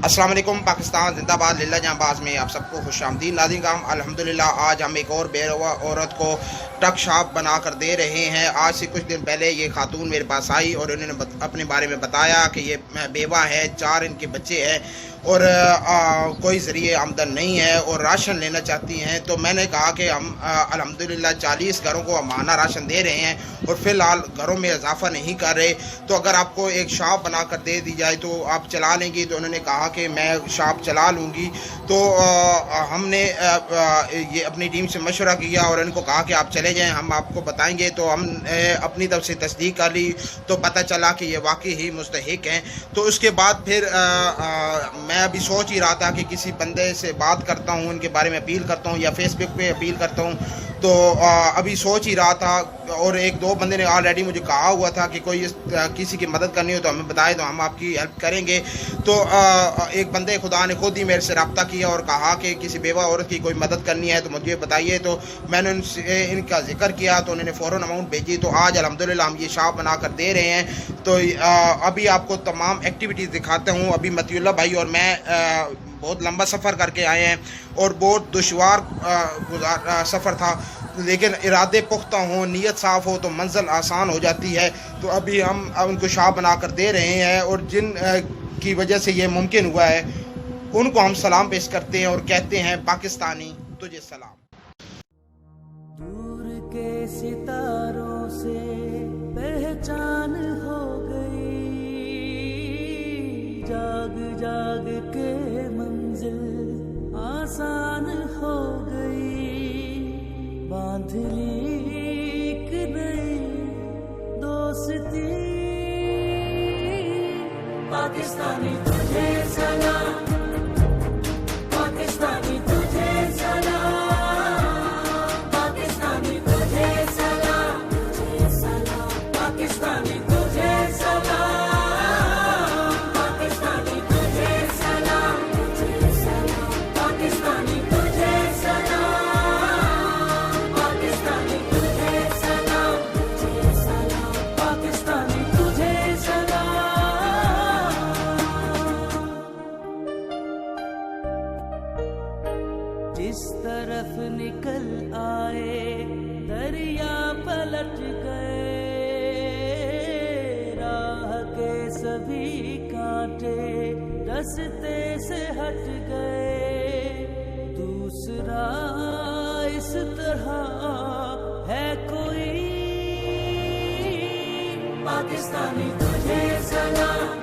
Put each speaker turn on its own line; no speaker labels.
अस्सलाम वालेकुम। पाकिस्तान जिंदाबाद, लिल्ला जहांबाज में आप सबको खुशामदीद। नाज़रीन काम अल्हम्दुलिल्लाह आज हम एक और बेरवा औरत को टक शाप बना कर दे रहे हैं। आज से कुछ दिन पहले ये खातून मेरे पास आई और उन्होंने अपने बारे में बताया कि ये बेवा है, 4 इनके बच्चे हैं और कोई ज़रिए आमदन नहीं है और राशन लेना चाहती हैं। तो मैंने कहा कि हम अल्हम्दुलिल्लाह 40 घरों को अमाना राशन दे रहे हैं और फ़िलहाल घरों में इजाफ़ा नहीं कर रहे, तो अगर आपको एक शॉप बना कर दे दी जाए तो आप चला लेंगी। तो उन्होंने कहा कि मैं शॉप चला लूँगी। तो हमने ये अपनी टीम से मशवरा किया और इनको कहा कि आप चले जाएँ, हम आपको बताएंगे। तो हम अपनी तरफ से तस्दीक कर ली तो पता चला कि ये वाकई ही मुस्तहिक हैं। तो उसके बाद फिर मैं अभी सोच ही रहा था कि किसी बंदे से बात करता हूँ, उनके बारे में अपील करता हूँ या फेसबुक पे अपील करता हूँ। तो अभी सोच ही रहा था और 1-2 बंदे ने ऑलरेडी मुझे कहा हुआ था कि कोई किसी की मदद करनी हो तो हमें बताए तो हम आपकी हेल्प करेंगे। तो एक बंदे खुदा ने खुद ही मेरे से रब्ता किया और कहा कि किसी बेवा औरत की कोई मदद करनी है तो मुझे बताइए। तो मैंने उनसे इनका जिक्र किया तो उन्होंने फ़ौरन अमाउंट भेजी। तो आज अल्हम्दुलिल्लाह हम ये शॉप बना कर दे रहे हैं। तो अभी आपको तमाम एक्टिविटीज़ दिखाता हूँ। अभी मतीउल्लाह भाई और मैं बहुत लंबा सफ़र करके आए हैं और बहुत दुश्वार सफ़र था, लेकिन इरादे पुख्ता हों, नीयत साफ़ हो तो मंजिल आसान हो जाती है। तो अभी हम उनको शॉप बना कर दे रहे हैं और जिन की वजह से ये मुमकिन हुआ है उनको हम सलाम पेश करते हैं और कहते हैं पाकिस्तानी तुझे सलाम।
दूर के सितारों से पहचान हो गई, जाग जाग के मंजिल आसान हो गई, बांध ली एक नई दोस्ती। पाकिस्तानी तुझे सलाम, पाकिस्तानी तुझे सलाम, पाकिस्तानी तुझे सलाम, पाकिस्तानी तुझे सलाम, पाकिस्तानी तुझे सलाम, पाकिस्तानी तुझे सलाम, पाकिस्तानी तुझे सलाम, पाकिस्तानी तुझे सलाम। जिस तरफ निकल आए दरिया पलट गए, राह के सभी कांटे रास्ते से हट गए, दूसरा इस तरह है कोई। पाकिस्तानी तुझे सलाम,